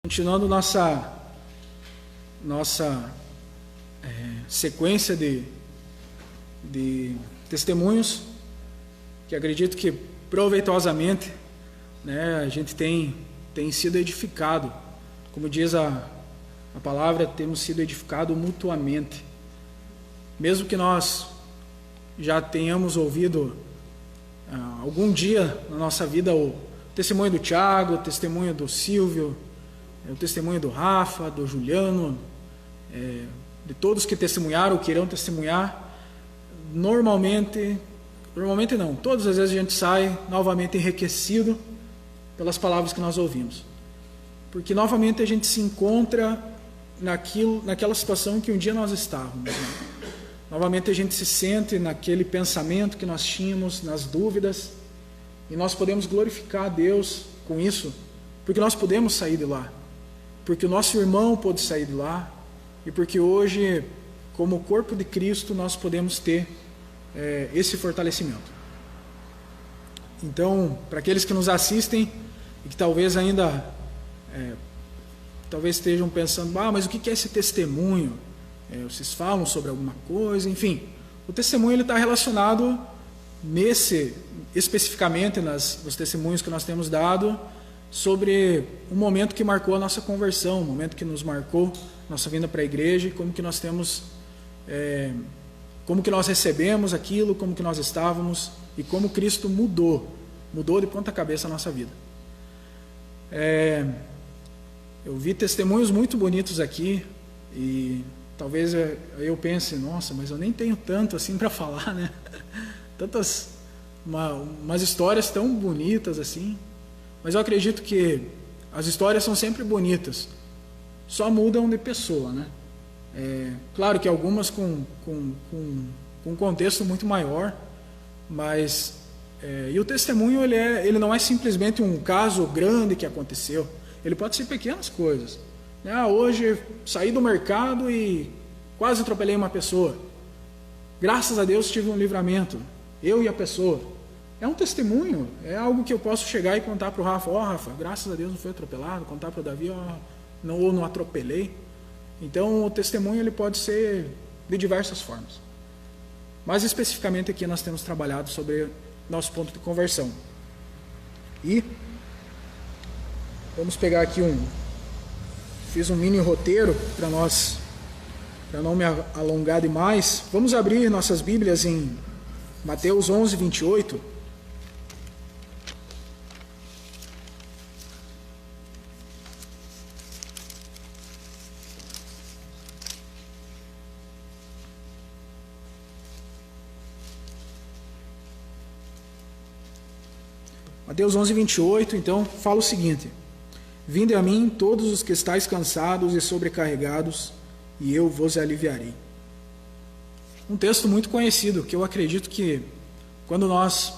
Continuando nossa sequência de testemunhos, que acredito que proveitosamente, né, a gente tem sido edificado. Como diz a palavra, temos sido edificados mutuamente. Mesmo que nós já tenhamos ouvido algum dia na nossa vida o testemunho do Tiago, o testemunho do Silvio, o testemunho do Rafa, do Juliano, de todos que testemunharam ou que irão testemunhar, normalmente não, todas as vezes a gente sai novamente enriquecido pelas palavras que nós ouvimos, porque novamente a gente se encontra naquela situação que um dia nós estávamos, né? Novamente a gente se sente naquele pensamento que nós tínhamos, nas dúvidas, e nós podemos glorificar a Deus com isso, porque nós podemos sair de lá, porque o nosso irmão pôde sair de lá, e porque hoje, como corpo de Cristo, nós podemos ter esse fortalecimento. Então, para aqueles que nos assistem e que talvez ainda talvez estejam pensando, mas o que é esse testemunho? Vocês falam sobre alguma coisa? Enfim, o testemunho ele está relacionado especificamente nos testemunhos que nós temos dado sobre um momento que marcou a nossa conversão, um momento que nos marcou nossa vinda para a igreja, como que nós temos, como que nós recebemos aquilo, como que nós estávamos e como Cristo mudou de ponta cabeça a nossa vida. Eu vi testemunhos muito bonitos aqui e talvez eu pense, nossa, mas eu nem tenho tanto assim para falar, né? Umas histórias tão bonitas assim. Mas eu acredito que as histórias são sempre bonitas, só mudam de pessoa, né? Claro que algumas com um contexto muito maior, mas e o testemunho ele não é simplesmente um caso grande que aconteceu, ele pode ser pequenas coisas. Hoje saí do mercado e quase atropelei uma pessoa. Graças a Deus tive um livramento, eu e a pessoa. É um testemunho, é algo que eu posso chegar e contar para o Rafa, Rafa, graças a Deus não foi atropelado, contar para o Davi, não atropelei. Então o testemunho ele pode ser de diversas formas. Mas especificamente aqui nós temos trabalhado sobre nosso ponto de conversão. E vamos pegar aqui fiz um mini roteiro para não me alongar demais. Vamos abrir nossas Bíblias em Mateus 11, 28. Mateus 11, 28, então, fala o seguinte: Vinde a mim todos os que estáis cansados e sobrecarregados, e eu vos aliviarei. Um texto muito conhecido, que eu acredito que quando nós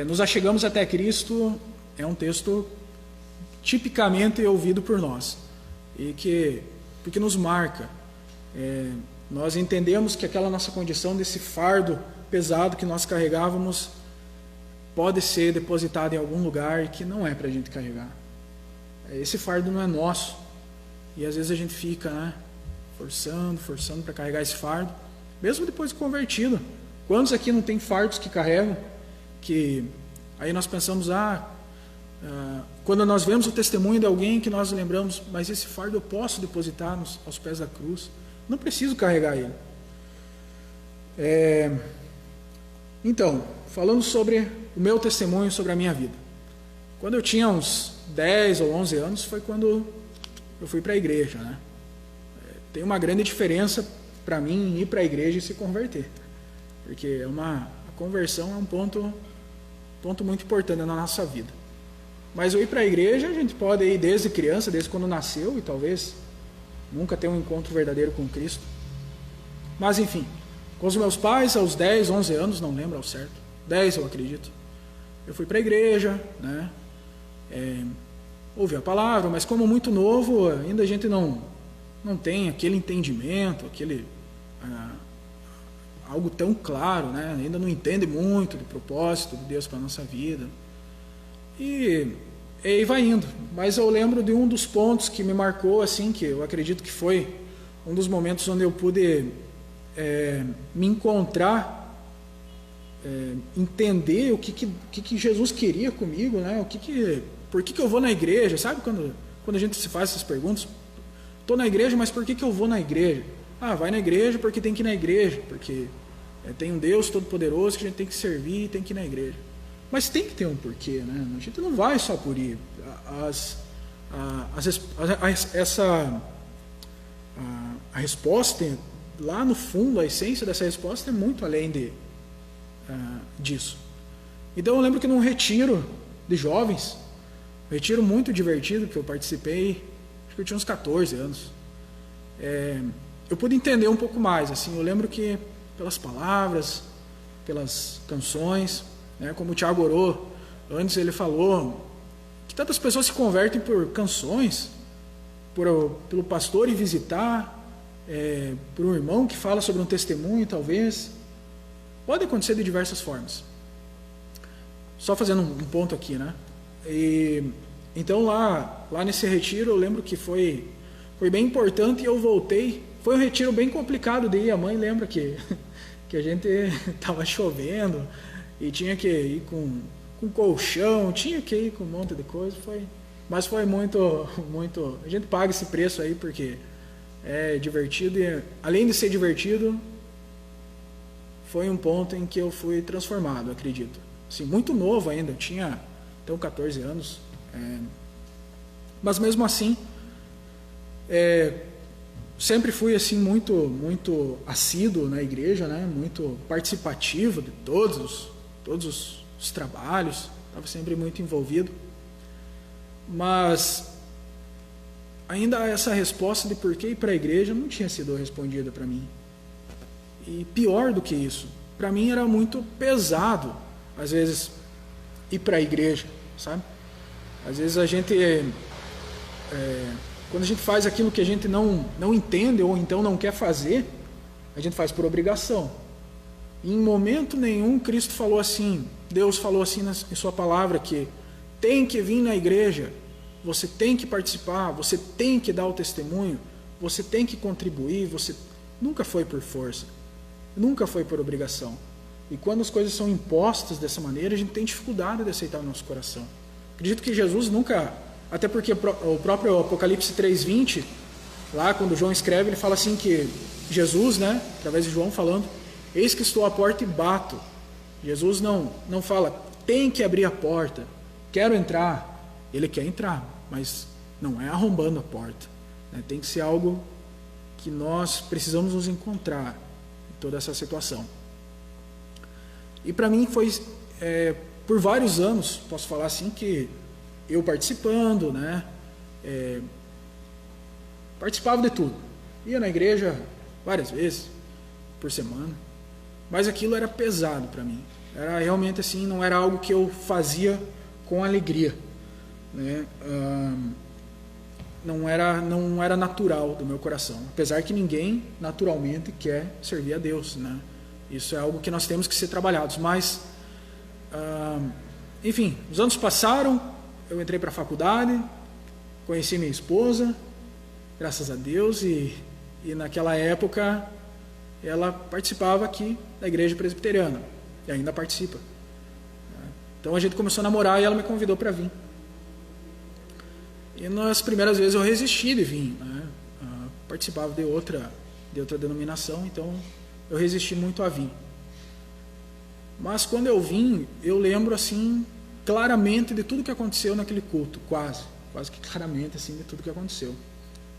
nos achegamos até Cristo, é um texto tipicamente ouvido por nós, porque nos marca. Nós entendemos que aquela nossa condição desse fardo pesado que nós carregávamos pode ser depositado em algum lugar e que não é para a gente carregar. Esse fardo não é nosso. E às vezes a gente fica forçando para carregar esse fardo, mesmo depois de convertido. Quantos aqui não tem fardos que carregam? Que aí nós pensamos, quando nós vemos o testemunho de alguém que nós lembramos, mas esse fardo eu posso depositar aos pés da cruz. Não preciso carregar ele. Então, falando sobre o meu testemunho, sobre a minha vida. Quando eu tinha uns 10 ou 11 anos, foi quando eu fui para a igreja, né? Tem uma grande diferença para mim ir para a igreja e se converter. Porque a conversão é um ponto muito importante na nossa vida. Mas eu ir para a igreja, a gente pode ir desde criança, desde quando nasceu, e talvez nunca ter um encontro verdadeiro com Cristo. Mas enfim, com os meus pais, aos 10, 11 anos, não lembro ao certo, 10 eu acredito, eu fui para a igreja, né? Ouvi a palavra, mas como muito novo, ainda a gente não tem aquele entendimento, algo tão claro, né? Ainda não entende muito do propósito de Deus para a nossa vida. E E vai indo. Mas eu lembro de um dos pontos que me marcou, assim, que eu acredito que foi um dos momentos onde eu pude me encontrar, entender o que Jesus queria comigo, né? Por que eu vou na igreja? Sabe quando a gente se faz essas perguntas? Estou na igreja, mas por que eu vou na igreja? Ah, vai na igreja porque tem que ir na igreja, porque tem um Deus Todo-Poderoso que a gente tem que servir e tem que ir na igreja. Mas tem que ter um porquê, né? A gente não vai só por ir. A resposta, lá no fundo, a essência dessa resposta é muito além disso. Então eu lembro que num retiro de jovens, um retiro muito divertido que eu participei, acho que eu tinha uns 14 anos, eu pude entender um pouco mais. Assim, eu lembro que pelas palavras, pelas canções, né, como o Thiago orou antes, ele falou que tantas pessoas se convertem por canções, pelo pastor ir visitar, por um irmão que fala sobre um testemunho, talvez. Pode acontecer de diversas formas. Só fazendo um ponto aqui, né? Então lá nesse retiro eu lembro que foi bem importante e eu voltei. Foi um retiro bem complicado de ir. A mãe lembra que a gente estava chovendo e tinha que ir com colchão, tinha que ir com um monte de coisa. Mas foi muito, muito... A gente paga esse preço aí porque é divertido e, além de ser divertido, foi um ponto em que eu fui transformado, acredito. Assim, muito novo ainda, eu tinha então 14 anos. Mas mesmo assim, sempre fui assim muito, muito assíduo na igreja, né? Muito participativo de todos os trabalhos, estava sempre muito envolvido. Mas ainda essa resposta de por que ir para a igreja não tinha sido respondida para mim. E pior do que isso, para mim era muito pesado, às vezes, ir para a igreja, sabe? Às vezes a gente, quando a gente faz aquilo que a gente não entende ou então não quer fazer, a gente faz por obrigação. E em momento nenhum Cristo falou assim, Deus falou assim em sua palavra que tem que vir na igreja, você tem que participar, você tem que dar o testemunho, você tem que contribuir, nunca foi por força, nunca foi por obrigação. E quando as coisas são impostas dessa maneira, a gente tem dificuldade de aceitar no nosso coração. Acredito que Jesus nunca, até porque o próprio Apocalipse 3:20, lá quando João escreve, ele fala assim que Jesus, né, através de João falando, eis que estou à porta e bato. Jesus não fala, tem que abrir a porta, quero entrar. Ele quer entrar, mas não é arrombando a porta, né? Tem que ser algo que nós precisamos nos encontrar em toda essa situação. E para mim foi, por vários anos, posso falar assim, que eu participando, né? Participava de tudo. Ia na igreja várias vezes por semana, mas aquilo era pesado para mim. Era realmente assim, não era algo que eu fazia com alegria, né? Não era natural do meu coração, apesar que ninguém naturalmente quer servir a Deus, né? Isso é algo que nós temos que ser trabalhados. Mas, enfim, os anos passaram, eu entrei para a faculdade, conheci minha esposa, graças a Deus, e naquela época ela participava aqui da igreja presbiteriana, e ainda participa. Então a gente começou a namorar e ela me convidou para vir. E nas primeiras vezes eu resisti de vir, né? Participava de outra denominação, então eu resisti muito a vir. Mas quando eu vim, eu lembro assim claramente de tudo que aconteceu naquele culto, quase que claramente assim de tudo que aconteceu.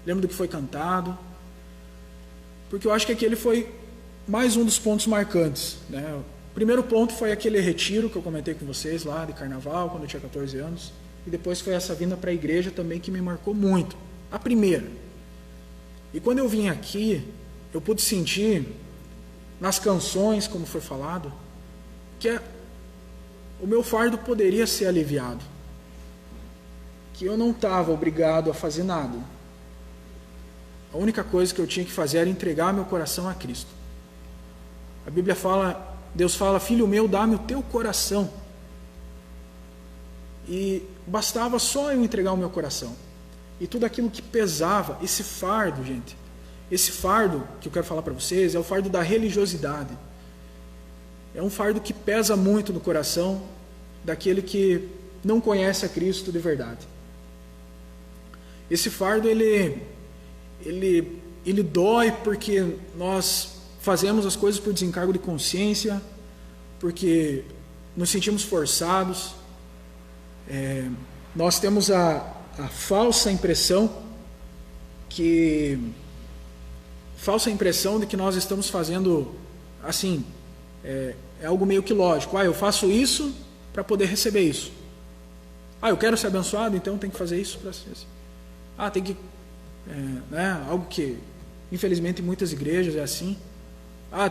Lembro do que foi cantado, porque eu acho que aquele foi mais um dos pontos marcantes, né? O primeiro ponto foi aquele retiro que eu comentei com vocês lá de carnaval, quando eu tinha 14 anos, e depois foi essa vinda para a igreja também que me marcou muito, a primeira. E quando eu vim aqui, eu pude sentir nas canções, como foi falado, que o meu fardo poderia ser aliviado, que eu não estava obrigado a fazer nada. A única coisa que eu tinha que fazer era entregar meu coração a Cristo. A Bíblia fala, Deus fala, filho meu, dá-me o teu coração. E bastava só eu entregar o meu coração. E tudo aquilo que pesava, esse fardo, gente, esse fardo que eu quero falar para vocês é o fardo da religiosidade. É um fardo que pesa muito no coração daquele que não conhece a Cristo de verdade. Esse fardo, ele dói porque nós fazemos as coisas por desencargo de consciência, porque nos sentimos forçados. Nós temos a falsa impressão de que nós estamos fazendo assim, é algo meio que lógico. Eu faço isso para poder receber isso. Eu quero ser abençoado, então tem que fazer isso para ser assim. Tem que algo que infelizmente em muitas igrejas é assim.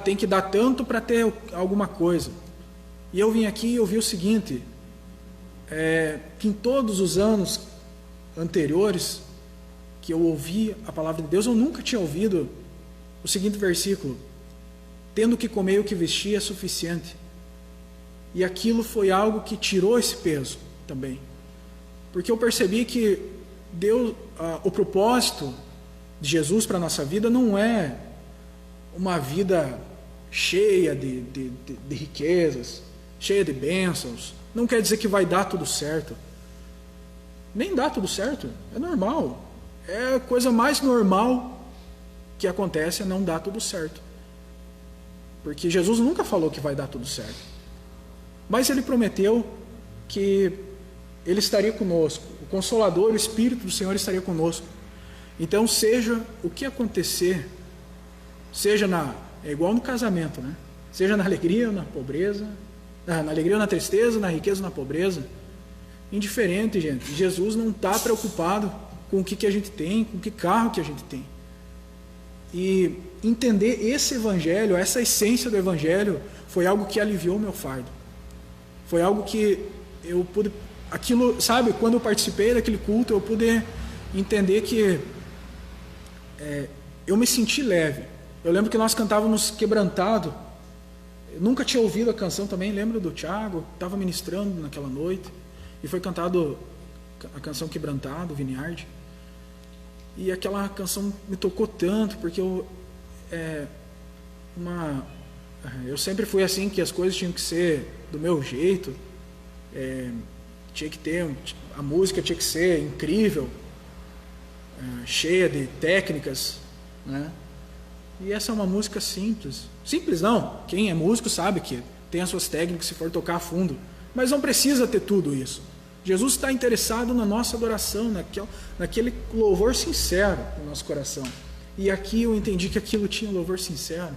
Tem que dar tanto para ter alguma coisa. E eu vim aqui e eu vi o seguinte, que em todos os anos anteriores que eu ouvi a palavra de Deus, eu nunca tinha ouvido o seguinte versículo: tendo o que comer e o que vestir é suficiente. E aquilo foi algo que tirou esse peso também, porque eu percebi que Deus, o propósito de Jesus para a nossa vida não é uma vida cheia de riquezas, cheia de bênçãos. Não quer dizer que vai dar tudo certo. Nem dá tudo certo, é normal. É a coisa mais normal que acontece, é não dar tudo certo. Porque Jesus nunca falou que vai dar tudo certo. Mas Ele prometeu que Ele estaria conosco. O Consolador, o Espírito do Senhor estaria conosco. Então, seja o que acontecer, seja é igual no casamento, né? Seja na alegria ou na pobreza, na alegria ou na tristeza, na riqueza ou na pobreza, indiferente, gente. Jesus não está preocupado com o que a gente tem, com que carro que a gente tem. E entender esse evangelho, essa essência do evangelho, foi algo que aliviou o meu fardo. Foi algo que eu pude, sabe, quando eu participei daquele culto, eu pude entender que eu me senti leve. Eu lembro que nós cantávamos Quebrantado. Eu nunca tinha ouvido a canção também, lembro do Thiago, estava ministrando naquela noite, e foi cantado a canção Quebrantado, Vineyard. E aquela canção me tocou tanto, porque eu sempre fui assim, que as coisas tinham que ser do meu jeito, tinha que ter, a música tinha que ser incrível, cheia de técnicas, né? E essa é uma música simples. Simples não, quem é músico sabe que tem as suas técnicas se for tocar a fundo, mas não precisa ter tudo isso. Jesus está interessado na nossa adoração, naquele louvor sincero no nosso coração. E aqui eu entendi que aquilo tinha um louvor sincero.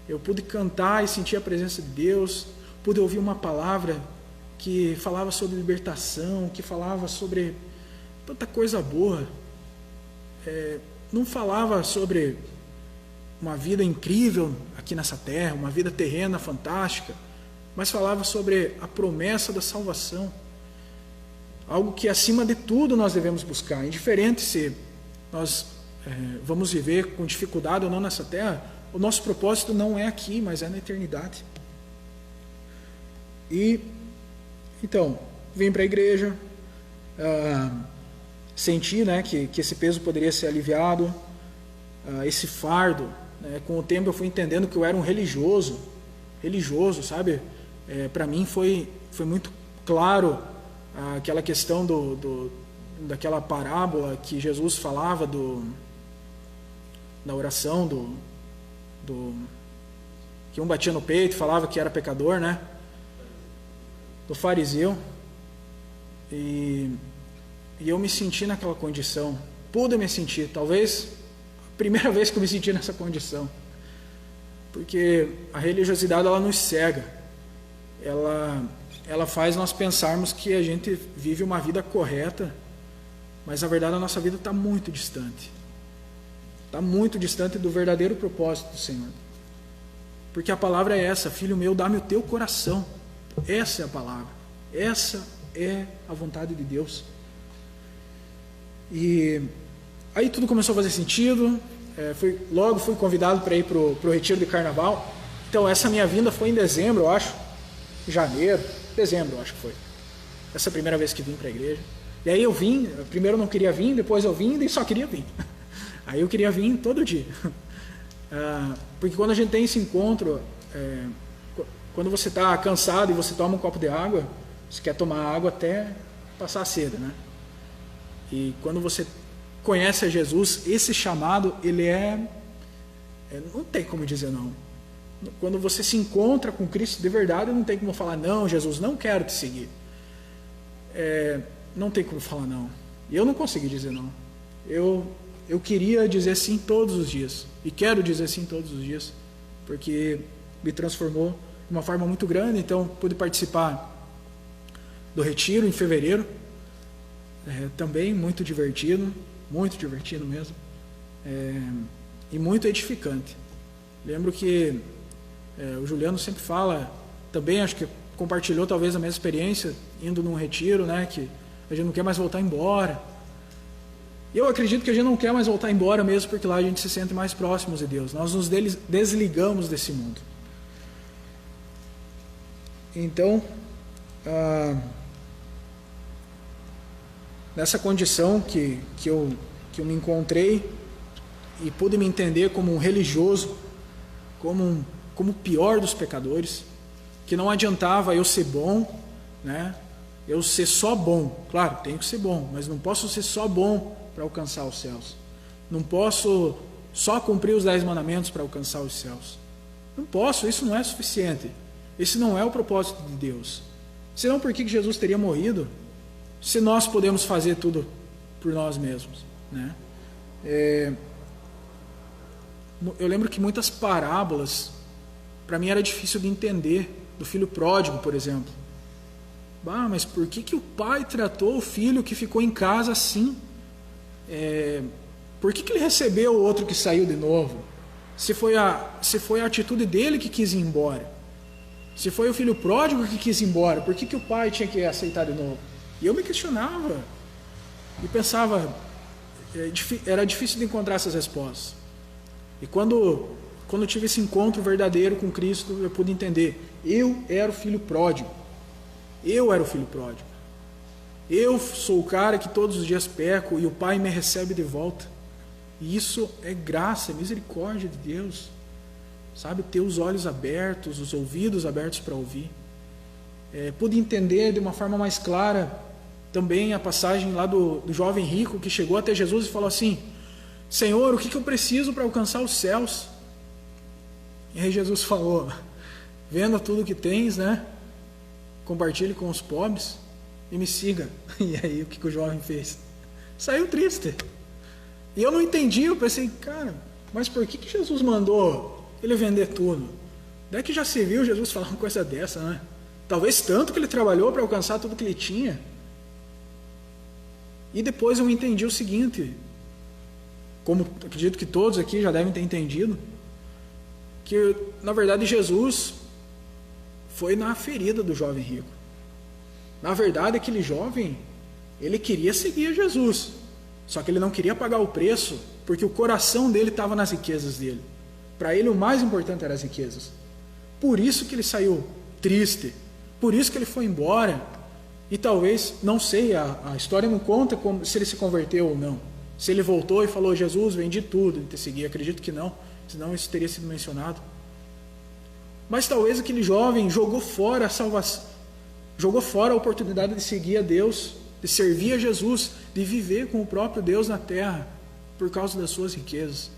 Eu pude cantar e sentir a presença de Deus, pude ouvir uma palavra que falava sobre libertação, que falava sobre tanta coisa boa. Não falava sobre uma vida incrível aqui nessa terra, uma vida terrena fantástica, mas falava sobre a promessa da salvação. Algo que acima de tudo nós devemos buscar, indiferente se nós vamos viver com dificuldade ou não nessa terra, o nosso propósito não é aqui, mas é na eternidade. E então, vim para a igreja, senti, né, que esse peso poderia ser aliviado, esse fardo, né, com o tempo eu fui entendendo que eu era um religioso, sabe? Para mim foi muito claro aquela questão daquela parábola que Jesus falava da oração que um batia no peito e falava que era pecador, né? Do fariseu. E eu me senti naquela condição, pude me sentir, talvez a primeira vez que eu me senti nessa condição, porque a religiosidade ela nos cega, ela faz nós pensarmos que a gente vive uma vida correta, mas na verdade a nossa vida está muito distante do verdadeiro propósito do Senhor, porque a palavra é essa: filho meu, dá-me o teu coração. Essa é a palavra, essa é a vontade de Deus. E aí tudo começou a fazer sentido. Logo fui convidado para ir para o retiro de carnaval. Então essa minha vinda foi em dezembro, eu acho, dezembro, eu acho que foi. essa primeira vez que vim para a igreja. E aí eu vim, primeiro eu não queria vir, depois eu vim e só queria vir. Aí eu queria vir todo dia. Porque quando a gente tem esse encontro, quando você está cansado e você toma um copo de água, você quer tomar água até passar a sede, né? E quando você conhece a Jesus, esse chamado, ele não tem como dizer não. Quando você se encontra com Cristo de verdade, não tem como falar, não, Jesus, não quero te seguir. Não tem como falar não. E eu não consegui dizer não. Eu queria dizer sim todos os dias. E quero dizer sim todos os dias. Porque me transformou de uma forma muito grande. Então, pude participar do retiro em fevereiro. Também muito divertido mesmo. E muito edificante. Lembro que o Juliano sempre fala, também acho que compartilhou talvez a mesma experiência, indo num retiro, né, que a gente não quer mais voltar embora. E eu acredito que a gente não quer mais voltar embora mesmo, porque lá a gente se sente mais próximos de Deus. Nós nos desligamos desse mundo. Então, nessa condição que eu me encontrei e pude me entender como um religioso, como o pior dos pecadores, que não adiantava eu ser bom, né? Eu ser só bom. Claro, tenho que ser bom, mas não posso ser só bom para alcançar os céus. Não posso só cumprir os 10 mandamentos para alcançar os céus. Não posso, isso não é suficiente. Esse não é o propósito de Deus. Senão, por que Jesus teria morrido se nós podemos fazer tudo por nós mesmos, né? Eu lembro que muitas parábolas, para mim era difícil de entender, do filho pródigo, por exemplo. Mas por que o pai tratou o filho que ficou em casa assim? Por que ele recebeu o outro que saiu de novo? Se foi a atitude dele que quis ir embora. Se foi o filho pródigo que quis ir embora, por que o pai tinha que aceitar de novo? E eu me questionava e pensava, era difícil de encontrar essas respostas. E quando eu tive esse encontro verdadeiro com Cristo, eu pude entender, eu era o filho pródigo. Eu era o filho pródigo. Eu sou o cara que todos os dias peco e o pai me recebe de volta. E isso é graça, é misericórdia de Deus. Sabe, ter os olhos abertos, os ouvidos abertos para ouvir. Pude entender de uma forma mais clara também a passagem lá do jovem rico que chegou até Jesus e falou assim, Senhor, o que eu preciso para alcançar os céus? E aí Jesus falou, venda tudo que tens, né? Compartilhe com os pobres e me siga. E aí o que o jovem fez? Saiu triste. E eu não entendi, eu pensei, cara, mas por que Jesus mandou ele vender tudo? Daí que já se viu Jesus falar uma coisa dessa, né? Talvez tanto que ele trabalhou para alcançar tudo que ele tinha. E depois eu entendi o seguinte, como acredito que todos aqui já devem ter entendido, que na verdade Jesus foi na ferida do jovem rico. Na verdade, aquele jovem, ele queria seguir Jesus, só que ele não queria pagar o preço, porque o coração dele estava nas riquezas dele. Para ele o mais importante eram as riquezas. Por isso que ele saiu triste, por isso que ele foi embora. E talvez, não sei, a história não conta se ele se converteu ou não. Se ele voltou e falou, Jesus, vendi tudo e te segui. Acredito que não, senão isso teria sido mencionado. Mas talvez aquele jovem jogou fora a salvação, jogou fora a oportunidade de seguir a Deus, de servir a Jesus, de viver com o próprio Deus na terra, por causa das suas riquezas.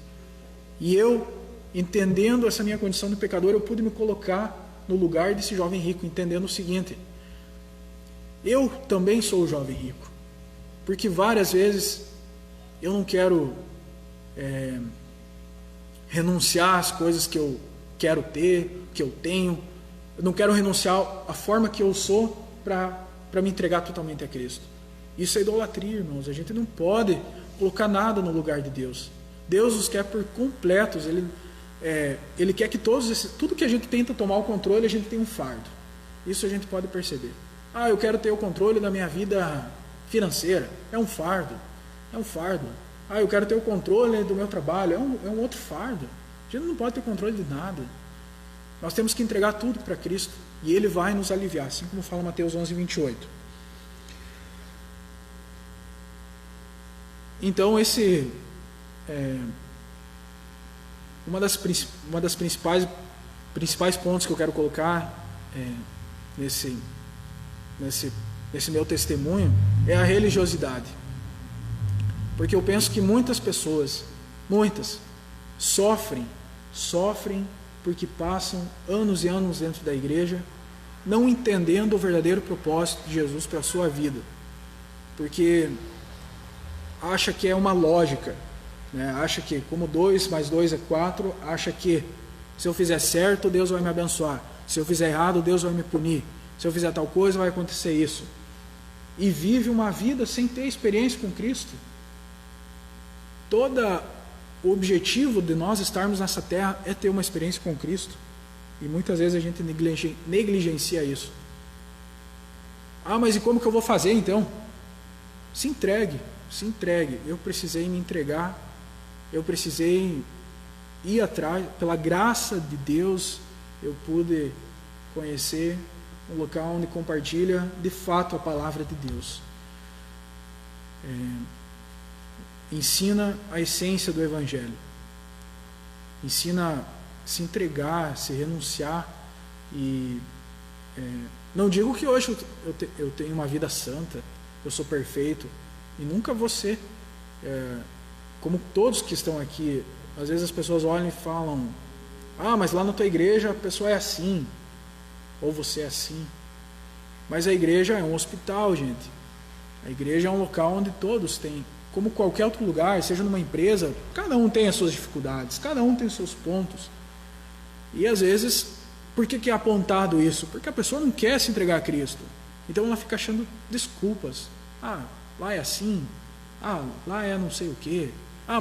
E eu, entendendo essa minha condição de pecador, eu pude me colocar no lugar desse jovem rico, entendendo o seguinte, eu também sou o jovem rico, porque várias vezes eu não quero renunciar às coisas que eu quero ter, que eu tenho, eu não quero renunciar à forma que eu sou para me entregar totalmente a Cristo. Isso é idolatria, irmãos. A gente não pode colocar nada no lugar de Deus. Deus nos quer por completos. Ele quer que tudo que a gente tenta tomar o controle, a gente tem um fardo. Isso a gente pode perceber. Eu quero ter o controle da minha vida financeira. É um fardo. É um fardo. Eu quero ter o controle do meu trabalho. É um outro fardo. A gente não pode ter controle de nada. Nós temos que entregar tudo para Cristo. E Ele vai nos aliviar, assim como fala Mateus 11, 28. Então, uma das principais pontos que eu quero colocar nesse meu testemunho é a religiosidade. Porque eu penso que muitas pessoas, sofrem porque passam anos e anos dentro da igreja, não entendendo o verdadeiro propósito de Jesus para a sua vida. Porque acha que é uma lógica, né? Acha que como 2 mais 2 é 4, acha que se eu fizer certo, Deus vai me abençoar. Se eu fizer errado, Deus vai me punir. Se eu fizer tal coisa, vai acontecer isso. E vive uma vida sem ter experiência com Cristo. Todo o objetivo de nós estarmos nessa terra é ter uma experiência com Cristo. E muitas vezes a gente negligencia isso. Mas e como que eu vou fazer então? Se entregue. Eu precisei me entregar. Eu precisei ir atrás. Pela graça de Deus, eu pude conhecer um local onde compartilha de fato a palavra de Deus. Ensina a essência do Evangelho. Ensina a se entregar, se renunciar. E não digo que hoje eu tenho uma vida santa, eu sou perfeito, e nunca vou ser. Como todos que estão aqui, às vezes as pessoas olham e falam: mas lá na tua igreja a pessoa é assim, ou você é assim. Mas a igreja é um hospital, gente. A igreja é um local onde todos têm, como qualquer outro lugar, seja numa empresa, cada um tem as suas dificuldades, cada um tem os seus pontos. E às vezes, por que é apontado isso? Porque a pessoa não quer se entregar a Cristo. Então ela fica achando desculpas. Lá é assim. Lá é não sei o quê.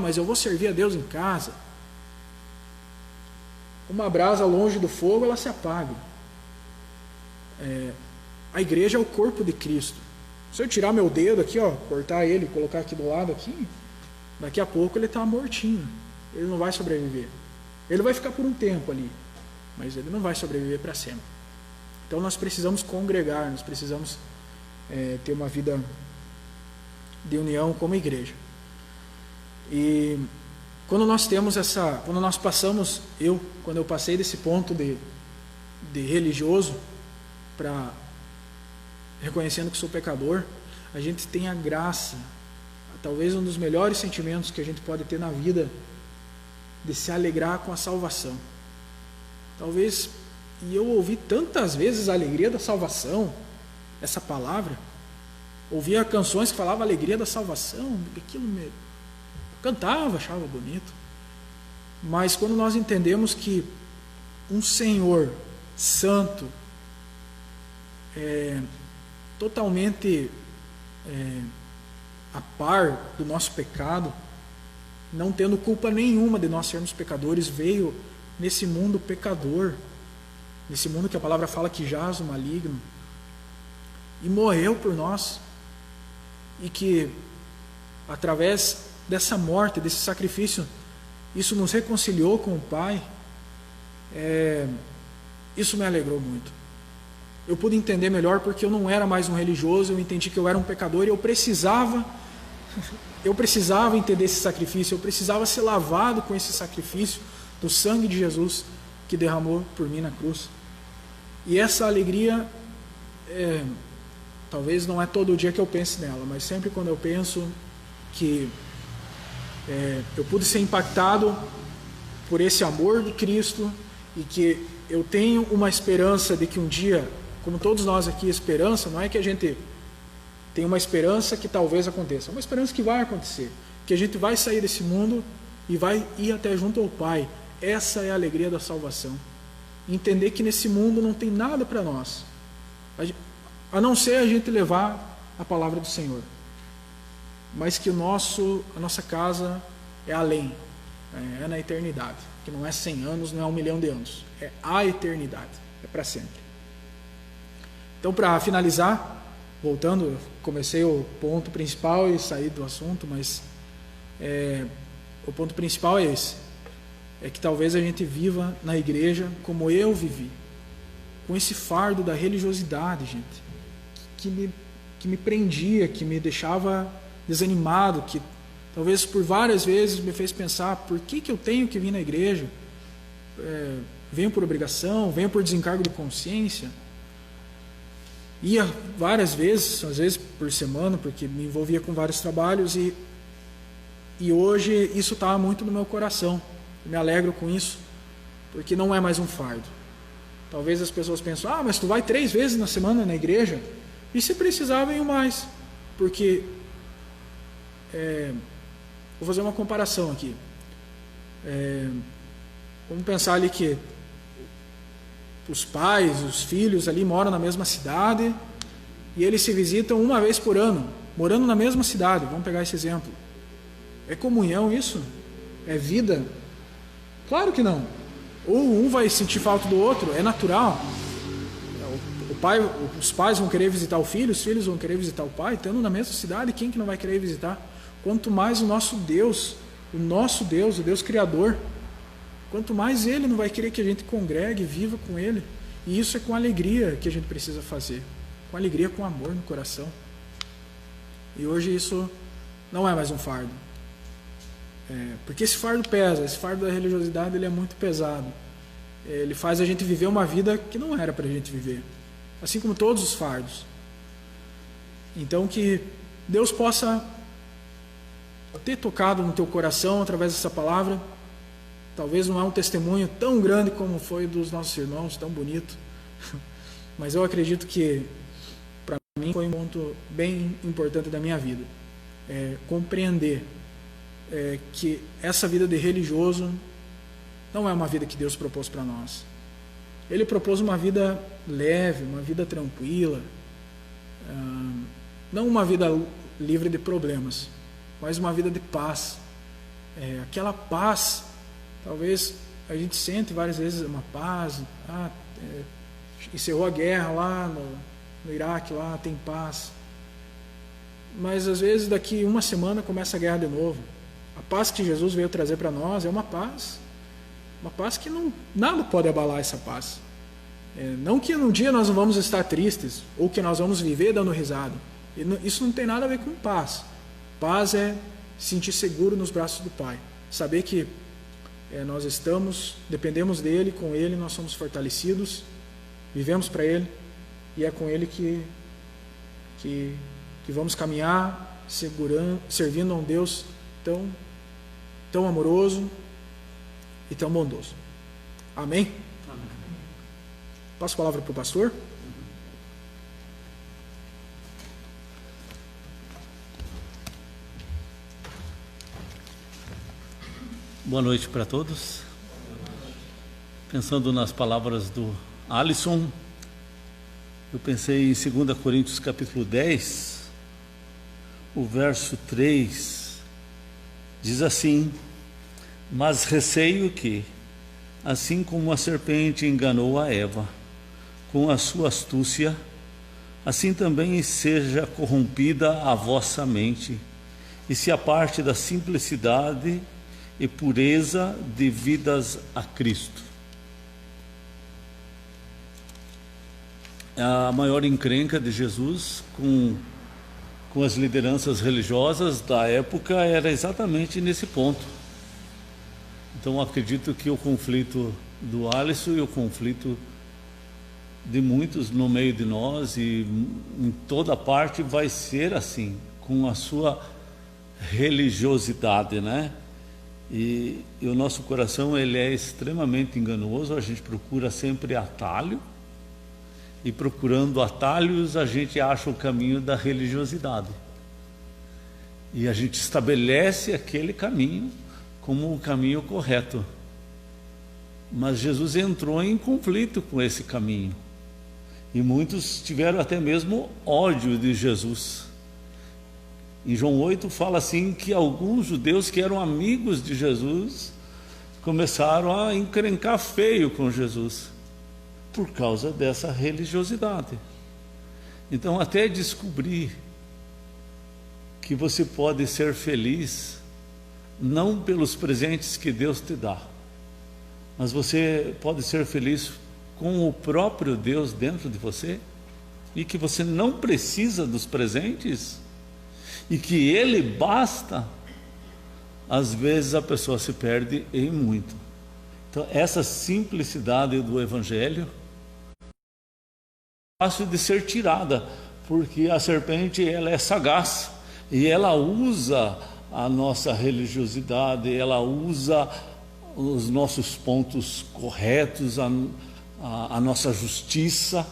Mas eu vou servir a Deus em casa. Uma brasa longe do fogo, ela se apaga. A igreja é o corpo de Cristo. Se eu tirar meu dedo aqui, cortar ele, colocar aqui do lado aqui, daqui a pouco ele está mortinho. Ele não vai sobreviver. Ele vai ficar por um tempo ali, mas ele não vai sobreviver para sempre. Então nós precisamos congregar, nós precisamos ter uma vida de união como igreja. E quando nós temos quando nós passamos, quando eu passei desse ponto de religioso para reconhecendo que sou pecador, a gente tem a graça, talvez um dos melhores sentimentos que a gente pode ter na vida, de se alegrar com a salvação. Talvez, e eu ouvi tantas vezes a alegria da salvação, essa palavra, ouvia canções que falavam a alegria da salvação, aquilo me cantava, achava bonito. Mas quando nós entendemos que um Senhor santo, totalmente a par do nosso pecado, não tendo culpa nenhuma de nós sermos pecadores, veio nesse mundo pecador, nesse mundo que a palavra fala que jaz o maligno, e morreu por nós, e que através dessa morte, desse sacrifício, isso nos reconciliou com o Pai. Isso me alegrou muito. Eu pude entender melhor porque eu não era mais um religioso, eu entendi que eu era um pecador e eu precisava entender esse sacrifício, eu precisava ser lavado com esse sacrifício do sangue de Jesus que derramou por mim na cruz. E essa alegria, talvez não é todo dia que eu pense nela, mas sempre quando eu penso que eu pude ser impactado por esse amor de Cristo e que eu tenho uma esperança de que um dia, como todos nós aqui, esperança não é que a gente tem uma esperança que talvez aconteça, é uma esperança que vai acontecer, que a gente vai sair desse mundo e vai ir até junto ao Pai. Essa é a alegria da salvação. Entender que nesse mundo não tem nada para nós, a não ser a gente levar a palavra do Senhor, mas que a nossa casa é além, é na eternidade, que não é 100 anos, não é 1 milhão de anos, é a eternidade, é para sempre. Então, para finalizar, voltando, eu comecei o ponto principal e saí do assunto, mas o ponto principal é esse, é que talvez a gente viva na igreja como eu vivi, com esse fardo da religiosidade, gente, que me prendia, que me deixava desanimado, que talvez por várias vezes me fez pensar por que eu tenho que vir na igreja. Venho por obrigação, venho por desencargo de consciência. Ia várias vezes, às vezes por semana, porque me envolvia com vários trabalhos, e hoje isso está muito no meu coração. Eu me alegro com isso, porque não é mais um fardo. Talvez as pessoas pensem, mas tu vai 3 vezes na semana na igreja? E se precisar, venho mais. Porque, vou fazer uma comparação aqui. Vamos pensar ali que os pais, os filhos ali moram na mesma cidade e eles se visitam uma vez por ano, morando na mesma cidade. Vamos pegar esse exemplo. É comunhão isso? É vida? Claro que não. Ou um vai sentir falta do outro, é natural. Os pais vão querer visitar o filho, os filhos vão querer visitar o pai, estando na mesma cidade, quem que não vai querer visitar? Quanto mais o nosso Deus, o Deus Criador, quanto mais Ele não vai querer que a gente congregue, viva com Ele. E isso é com alegria que a gente precisa fazer. Com alegria, com amor no coração. E hoje isso não é mais um fardo. Porque esse fardo pesa, esse fardo da religiosidade ele é muito pesado. Ele faz a gente viver uma vida que não era para a gente viver. Assim como todos os fardos. Então que Deus possa ter tocado no teu coração através dessa palavra. Talvez não é um testemunho tão grande como foi dos nossos irmãos, tão bonito. Mas eu acredito que para mim foi um ponto bem importante da minha vida. Compreender que essa vida de religioso não é uma vida que Deus propôs para nós. Ele propôs uma vida leve, uma vida tranquila, não uma vida livre de problemas, mas uma vida de paz. Aquela paz, talvez a gente sente várias vezes uma paz, encerrou a guerra lá no Iraque, lá tem paz. Mas às vezes daqui uma semana começa a guerra de novo. A paz que Jesus veio trazer para nós é uma paz que nada pode abalar essa paz. Não que um dia nós não vamos estar tristes, ou que nós vamos viver dando risada. Isso não tem nada a ver com paz. Paz é se sentir seguro nos braços do Pai. Saber que nós dependemos dEle, com Ele nós somos fortalecidos, vivemos para Ele, e é com Ele que vamos caminhar, servindo a um Deus tão amoroso e tão bondoso. Amém? Amém. Passo a palavra para o pastor. Boa noite para todos. Pensando nas palavras do Alisson, eu pensei em 2 Coríntios capítulo 10, o verso 3, diz assim: mas receio que, assim como a serpente enganou a Eva com a sua astúcia, assim também seja corrompida a vossa mente, e se aparte da simplicidade e pureza devidas a Cristo. A maior encrenca de Jesus com as lideranças religiosas da época era exatamente nesse ponto. Então acredito que o conflito do Alisson e o conflito de muitos no meio de nós e em toda parte vai ser assim, com a sua religiosidade, né? E o nosso coração ele é extremamente enganoso, a gente procura sempre atalho, e procurando atalhos a gente acha o caminho da religiosidade. E a gente estabelece aquele caminho como o caminho correto. Mas Jesus entrou em conflito com esse caminho. E muitos tiveram até mesmo ódio de Jesus. Em João 8 fala assim que alguns judeus que eram amigos de Jesus começaram a encrencar feio com Jesus por causa dessa religiosidade. Então até descobrir que você pode ser feliz não pelos presentes que Deus te dá, mas você pode ser feliz com o próprio Deus dentro de você, e que você não precisa dos presentes, e que Ele basta às vezes a pessoa se perde em muito. Então, essa simplicidade do Evangelho é fácil de ser tirada, porque a serpente, ela é sagaz e ela usa a nossa religiosidade, ela usa os nossos pontos corretos, a nossa justiça,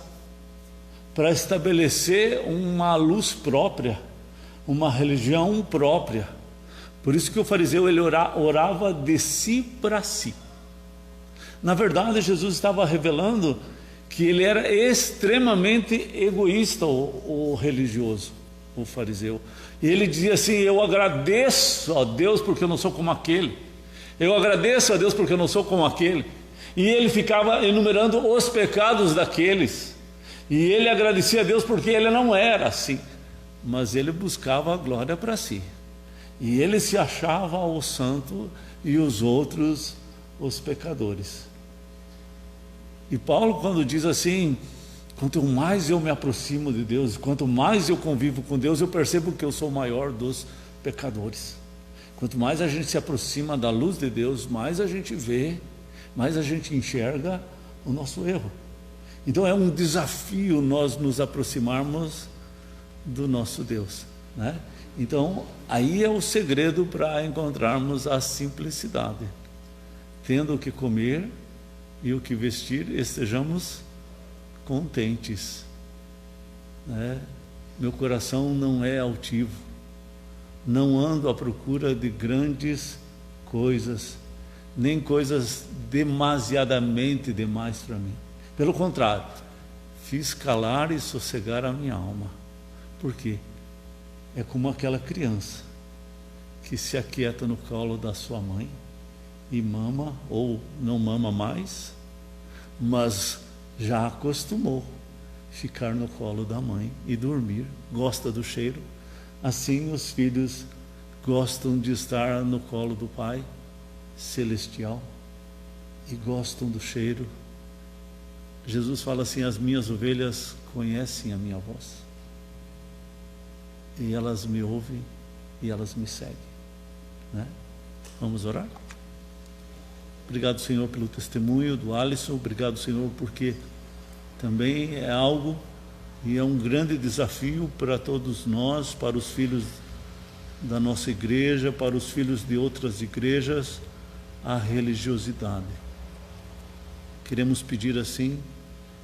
para estabelecer uma luz própria, uma religião própria. Por isso que o fariseu, ele orava de si para si. Na verdade, Jesus estava revelando que ele era extremamente egoísta, o religioso, o fariseu. E ele dizia assim: eu agradeço a Deus porque eu não sou como aquele. Eu agradeço a Deus porque eu não sou como aquele. E ele ficava enumerando os pecados daqueles. E ele agradecia a Deus porque ele não era assim. Mas ele buscava a glória para si. E ele se achava o santo e os outros os pecadores. E Paulo, quando diz assim: quanto mais eu me aproximo de Deus, quanto mais eu convivo com Deus, eu percebo que eu sou o maior dos pecadores. Quanto mais a gente se aproxima da luz de Deus, mais a gente vê, mais a gente enxerga o nosso erro. Então é um desafio nós nos aproximarmos do nosso Deus, né? Então aí é o segredo para encontrarmos a simplicidade. Tendo o que comer e o que vestir, estejamos contentes, né? Meu coração não é altivo, não ando à procura de grandes coisas, nem coisas demasiadamente demais para mim. Pelo contrário, fiz calar e sossegar a minha alma. Por quê? É como aquela criança que se aquieta no colo da sua mãe e mama, ou não mama mais, mas já acostumou ficar no colo da mãe e dormir, gosta do cheiro. Assim os filhos gostam de estar no colo do Pai Celestial e gostam do cheiro. Jesus fala assim: as minhas ovelhas conhecem a minha voz e elas me ouvem e elas me seguem, né? Vamos orar? Obrigado, Senhor, pelo testemunho do Alisson. Obrigado, Senhor, porque também é algo e é um grande desafio para todos nós, para os filhos da nossa igreja, para os filhos de outras igrejas, a religiosidade. Queremos pedir assim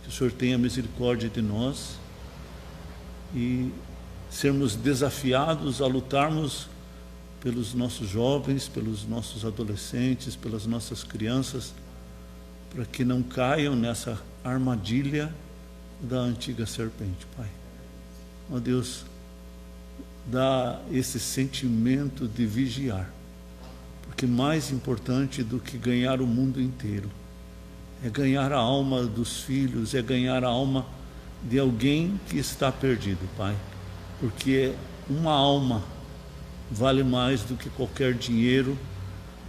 que o Senhor tenha misericórdia de nós e sermos desafiados a lutarmos pelos nossos jovens, pelos nossos adolescentes, pelas nossas crianças, para que não caiam nessa armadilha da antiga serpente, Pai. Ó Deus, dá esse sentimento de vigiar, porque mais importante do que ganhar o mundo inteiro é ganhar a alma dos filhos, é ganhar a alma de alguém que está perdido, Pai, porque uma alma vale mais do que qualquer dinheiro,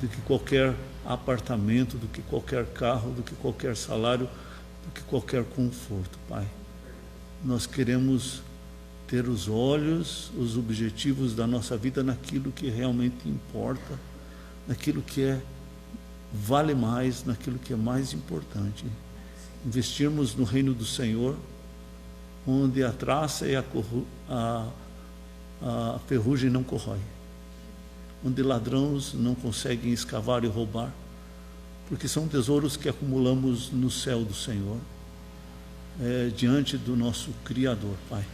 do que qualquer apartamento, do que qualquer carro, do que qualquer salário, do que qualquer conforto, Pai. Nós queremos ter os olhos, os objetivos da nossa vida naquilo que realmente importa, naquilo que vale mais, naquilo que é mais importante. Investirmos no reino do Senhor, onde a traça e a ferrugem não corrói, onde ladrões não conseguem escavar e roubar, porque são tesouros que acumulamos no céu do Senhor, diante do nosso Criador, Pai.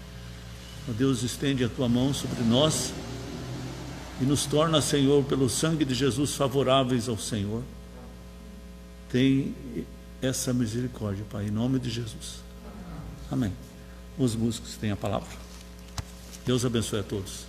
Ó Deus, estende a Tua mão sobre nós e nos torna, Senhor, pelo sangue de Jesus, favoráveis ao Senhor. Tem essa misericórdia, Pai, em nome de Jesus. Amém. Os músicos têm a palavra. Deus abençoe a todos.